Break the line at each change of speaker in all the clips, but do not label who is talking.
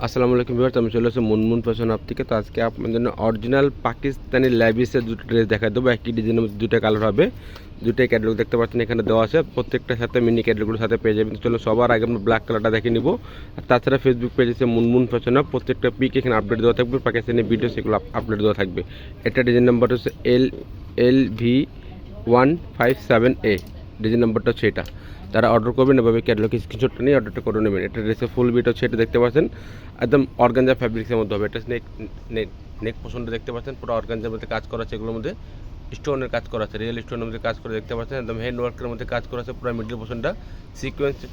আসসালামু আলাইকুম ভিউয়ার্স, আমি চলে এসেছি মুনমুন ফ্যাশন হাব থেকে। তো আজকে আপনাদের জন্য অরিজিনাল পাকিস্তানি লেভিসের দুটো ড্রেস দেখাই দেবো। একই ডিজাইনের মধ্যে দুটো কালার হবে, দুটোই ক্যাটালগ দেখতে পাচ্ছেন এখানে দেওয়া আছে। প্রত্যেকটার সাথে মিনি ক্যাটালগুলোর সাথে পেয়ে যাবেন। চলো সবার আগে আমরা ব্ল্যাক কালারটা দেখে নিব। আর তাছাড়া ফেসবুক পেজ আছে মুনমুন ফ্যাশন হাব, প্রত্যেকটা পিক এখানে আপডেট দেওয়া থাকবে, পাকিস্তানি ভিডিও সেগুলো আপডেট দেওয়া থাকবে। এটা ডিজাইন নাম্বার হচ্ছে LV157A, ডিজাইন নাম্বারটা হচ্ছে এটা। যারা অর্ডার করবেন এভাবে ক্যাটালগ স্ক্রিনশটটা নিয়ে অর্ডারটা করে নেবেন। এটা ড্রেসের ফুল বিট হচ্ছে, এটা দেখতে পাচ্ছেন একদম অর্গানজা ফ্যাব্রিক্সের মধ্যে হবে। এটা নেক পোর্শনটা দেখতে পাচ্ছেন পুরো অর্গানজার মধ্যে কাজ করা আছে, এগুলোর মধ্যে স্টোনের কাজ করা আছে, রিয়েল স্টোনের মধ্যে কাজ করে দেখতে পাচ্ছেন। একদম হ্যান্ড ওয়ার্কের মধ্যে কাজ করা আছে, পুরো মিডল পোর্শনটা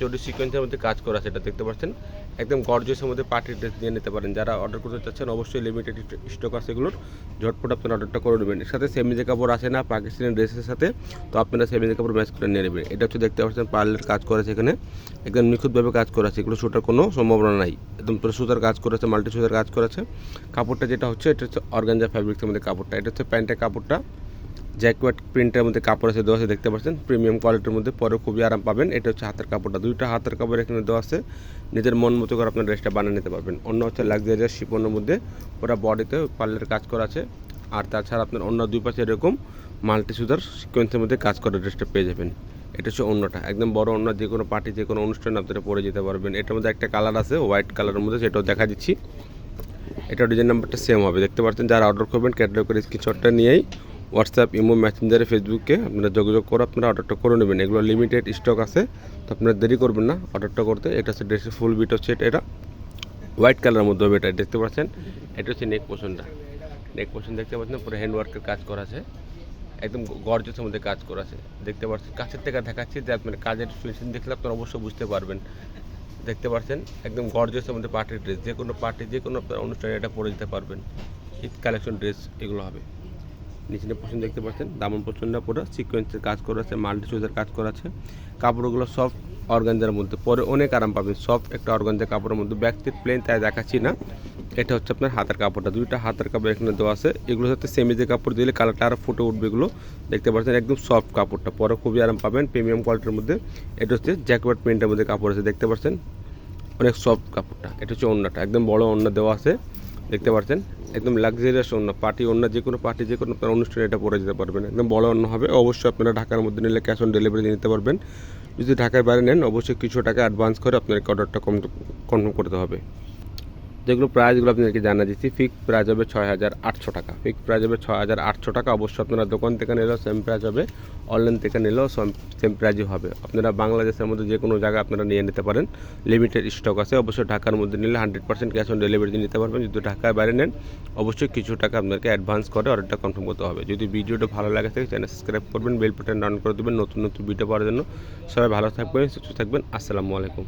চটি সিকোয়েন্সের মধ্যে কাজ করা আছে, এটা দেখতে পাচ্ছেন। একদম গর্জিয়াসের মধ্যে পার্টি ড্রেস দিয়ে নিতে পারেন। যারা অর্ডার করতে চাচ্ছেন অবশ্যই লিমিটেড স্টক আছে এগুলোর, ঝটপট আপনারা অর্ডারটা করে নেবেন। এর সাথে সেমিজে কাপড় আসে না পাকিস্তানি ড্রেসের সাথে, তো আপনারা সেমিজে কাপড় ম্যাচ করে নিয়ে নেবেন। এটা হচ্ছে দেখতে পাচ্ছেন পার্লের কাজ করেছে, এখানে একদম নিখুঁতভাবে কাজ করা আছে, এগুলো সুতার কোনো সম্ভাবনা নাই। একদম পুরো সুতার কাজ করেছে, মাল্টি সুতার কাজ করেছে। কাপড়টা যেটা হচ্ছে এটা হচ্ছে অর্গানজা ফ্যাব্রিক্সের মধ্যে কাপড়টা। এটা হচ্ছে প্যান্টের কাপড়টা, জ্যাকওয়ার্ড প্রিন্টের মধ্যে কাপড় আছে দেওয়া আছে, দেখতে পাচ্ছেন প্রিমিয়াম কোয়ালিটির মধ্যে, পরে খুবই আরাম পাবেন। এটা হচ্ছে হাতের কাপড়টা, দুইটা হাতের কাপড় এখানে দেওয়া আছে। নিজের মন মতো করে আপনার ড্রেসটা বানিয়ে নিতে পারবেন। অন্য হচ্ছে লাক্সারিয়াস শিফনের মধ্যে পুরো বডিতে পার্লের কাজ করা আছে। আর তাছাড়া আপনার অন্য দুই পাশে এরকম মাল্টি সুতার সিকোয়েন্সের মধ্যে কাজ করা ড্রেসটা পেয়ে যাবেন। এটা হচ্ছে অন্যটা, একদম বড় অন্য, যে কোনো পার্টি যে কোনো অনুষ্ঠানে আপনারা পরে যেতে পারবেন। এটার মধ্যে একটা কালার আছে হোয়াইট কালারের মধ্যে, সেটাও দেখা দিচ্ছি। এটা ডিজাইন নাম্বারটা সেম হবে, দেখতে পাচ্ছেন। যারা অর্ডার করবেন ক্যাটালগের স্ক্রিনশটটা নিয়েই হোয়াটসঅ্যাপ, ইমো, মেসেঞ্জারে, ফেসবুকে আপনারা যোগাযোগ করে আপনারা অর্ডারটা করে নেবেন। এগুলো লিমিটেড স্টক আছে, তো আপনারা দেরি করবেন না অর্ডারটা করতে। এটা হচ্ছে ড্রেসের ফুল বিট হচ্ছে এটা হোয়াইট কালারের মধ্যে হবে, এটা দেখতে পাচ্ছেন। এটা হচ্ছে নেক পোর্শনটা, নেক পোর্শন দেখতে পাচ্ছেন পুরো হ্যান্ড ওয়ার্কের কাজ করা আছে, একদম গর্জিয়াসের মধ্যে কাজ করা আছে, দেখতে পাচ্ছেন। কাছের থেকে দেখাচ্ছি যে আপনার কাজের ফিনিশিং দেখলে আপনারা অবশ্যই বুঝতে পারবেন। দেখতে পাচ্ছেন একদম গর্জিয়াসের মধ্যে পার্টির ড্রেস, যে কোনো পার্টি যে কোনো আপনার অনুষ্ঠানে এটা পরে যেতে পারবেন। ঈদ কালেকশন ড্রেস এগুলো হবে। নিচে পোর্শন দেখতে পাচ্ছেন, দামন পোর্শনটা পুরো সিকোয়েন্সের কাজ করা আছে, মাল্টি সুতার কাজ করা আছে। কাপড়গুলো সফট অর্গানজার মধ্যে, পরে অনেক আরাম পাবেন। সফট একটা অর্গানজা কাপড়ের মধ্যে, ব্যাক সাইড প্লেন, তাই দেখাচ্ছি না। এটা হচ্ছে আপনার হাতের কাপড়টা, দুইটা হাতের কাপড় এখানে দেওয়া আছে। এগুলোর সাথে সেমিজে কাপড় দিলে কালারটা আরও ফুটে উঠবে। এগুলো দেখতে পাচ্ছেন একদম সফট কাপড়টা, পরে খুবই আরাম পাবেন প্রিমিয়াম কোয়ালিটির মধ্যে। এটা হচ্ছে জ্যাকওয়ার্ড প্রিন্টের মধ্যে কাপড় আছে, দেখতে পাচ্ছেন অনেক সফট কাপড়টা। এটা হচ্ছে ওড়নাটা, একদম বড় ওড়না দেওয়া আছে, দেখতে পাচ্ছেন একদম লাক্সারিয়াস ওড়না, পার্টি ওড়না, যে কোনো পার্টি যে কোনো অনুষ্ঠানে এটা পরে যেতে পারবেন। একদম বড় ওড়না হবে। অবশ্যই আপনারা ঢাকার মধ্যে নিলে ক্যাশ অন ডেলিভারি নিতে পারবেন। যদি ঢাকার বাইরে নেন অবশ্যই কিছু টাকা অ্যাডভান্স করে আপনাকে অর্ডারটা কনফার্ম করতে হবে। যেগুলো প্রাইসগুলো আপনাদেরকে জানা দিচ্ছি, ফিক্স প্রাইস হবে 6,800 টাকা, ফিক্স প্রাইস হবে 6,800 টাকা। অবশ্যই আপনারা দোকান থেকে নিলেও সেম প্রাইস হবে, অনলাইন থেকে নিলেও সেম প্রাইসই হবে। আপনারা বাংলাদেশের মধ্যে যে কোনো জায়গায় আপনারা নিয়ে নিতে পারেন, লিমিটেড স্টক আছে। অবশ্যই ঢাকার মধ্যে নিলে 100% ক্যাশ অন ডেলিভারি নিতে পারবেন। যদি ঢাকার বাইরে নেন অবশ্যই কিছু টাকা আপনাকে অ্যাডভান্স করে অর্ডারটা কনফার্ম করতে হবে। যদি ভিডিওটা ভালো লাগে থাকে চ্যানেল সাবস্ক্রাইব করবেন, বেল বাটন অন করে দেবেন নতুন নতুন ভিডিও পাওয়ার জন্য। সবাই ভালো থাকবেন, সুস্থ থাকবেন। আসসালামু আলাইকুম।